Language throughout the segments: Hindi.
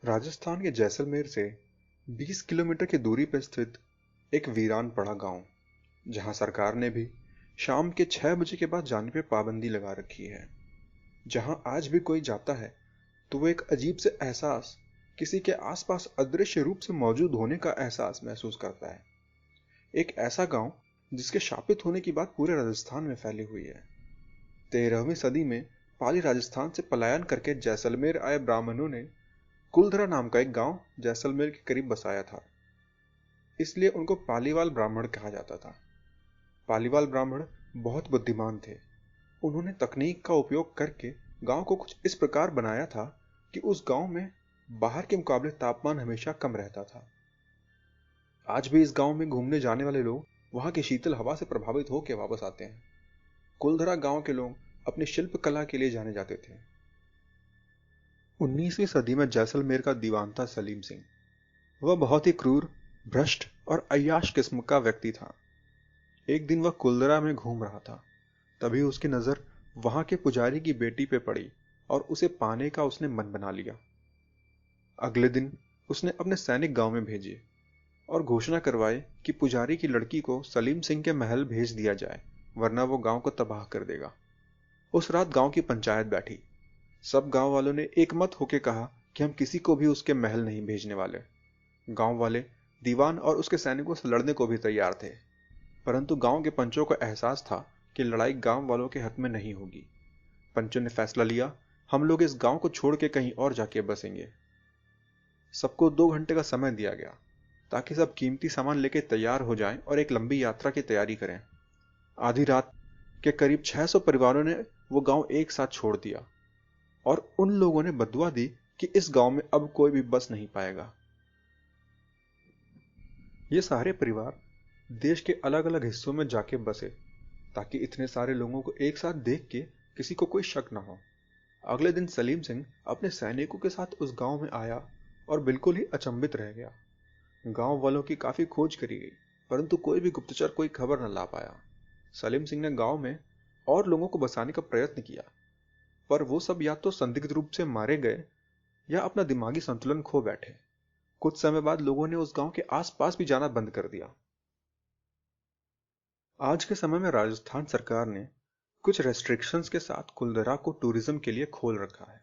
राजस्थान के जैसलमेर से 20 किलोमीटर की दूरी पर स्थित एक वीरान पड़ा गांव, जहां सरकार ने भी शाम के 6 बजे के बाद जाने पर पाबंदी लगा रखी है। जहां आज भी कोई जाता है तो वो एक अजीब से एहसास, किसी के आसपास अदृश्य रूप से मौजूद होने का एहसास महसूस करता है। एक ऐसा गांव जिसके शापित होने की बात पूरे राजस्थान में फैली हुई है। 13वीं सदी में पाली राजस्थान से पलायन करके जैसलमेर आए ब्राह्मणों ने कुलधरा नाम का एक गांव जैसलमेर के करीब बसाया था। इसलिए उनको पालीवाल ब्राह्मण कहा जाता था। पालीवाल ब्राह्मण बहुत बुद्धिमान थे। उन्होंने तकनीक का उपयोग करके गांव को कुछ इस प्रकार बनाया था कि उस गांव में बाहर के मुकाबले तापमान हमेशा कम रहता था। आज भी इस गांव में घूमने जाने वाले लोग वहां की शीतल हवा से प्रभावित होकर वापस आते हैं। कुलधरा गांव के लोग अपनी शिल्प कला के लिए जाने जाते थे। 19वीं सदी में जैसलमेर का दीवान था सलीम सिंह। वह बहुत ही क्रूर, भ्रष्ट और अय्याश किस्म का व्यक्ति था। एक दिन वह कुलधरा में घूम रहा था, तभी उसकी नजर वहां के पुजारी की बेटी पे पड़ी और उसे पाने का उसने मन बना लिया। अगले दिन उसने अपने सैनिक गांव में भेजे और घोषणा करवाई कि पुजारी की लड़की को सलीम सिंह के महल भेज दिया जाए, वरना वो गांव को तबाह कर देगा। उस रात गांव की पंचायत बैठी। सब गांव वालों ने एकमत होकर कहा कि हम किसी को भी उसके महल नहीं भेजने वाले। गांव वाले दीवान और उसके सैनिकों से लड़ने को भी तैयार थे, परंतु गांव के पंचों को एहसास था कि लड़ाई गांव वालों के हक में नहीं होगी। पंचों ने फैसला लिया, हम लोग इस गांव को छोड़ के कहीं और जाके बसेंगे। सबको 2 घंटे का समय दिया गया ताकि सब कीमती सामान लेके तैयार हो जाएं और एक लंबी यात्रा की तैयारी करें। आधी रात के करीब 600 परिवारों ने वो गांव एक साथ छोड़ दिया और उन लोगों ने बदुआ दी कि इस गांव में अब कोई भी बस नहीं पाएगा। ये सारे परिवार देश के अलग अलग हिस्सों में जाके बसे ताकि इतने सारे लोगों को एक साथ देख के किसी को कोई शक न हो। अगले दिन सलीम सिंह अपने सैनिकों के साथ उस गांव में आया और बिल्कुल ही अचंभित रह गया। गांव वालों की काफी खोज करी गई, परंतु कोई भी गुप्तचर कोई खबर न ला पाया। सलीम सिंह ने गांव में और लोगों को बसाने का प्रयत्न किया, पर वो सब या तो संदिग्ध रूप से मारे गए या अपना दिमागी संतुलन खो बैठे। कुछ समय बाद लोगों ने उस गांव के आसपास भी जाना बंद कर दिया। आज के समय में राजस्थान सरकार ने कुछ रेस्ट्रिक्शंस के साथ कुलधरा को टूरिज्म के लिए खोल रखा है।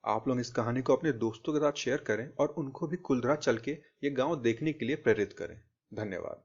आप लोग इस कहानी को अपने दोस्तों के साथ शेयर करें और उनको भी कुलधरा चल के ये गांव देखने के लिए प्रेरित करें। धन्यवाद।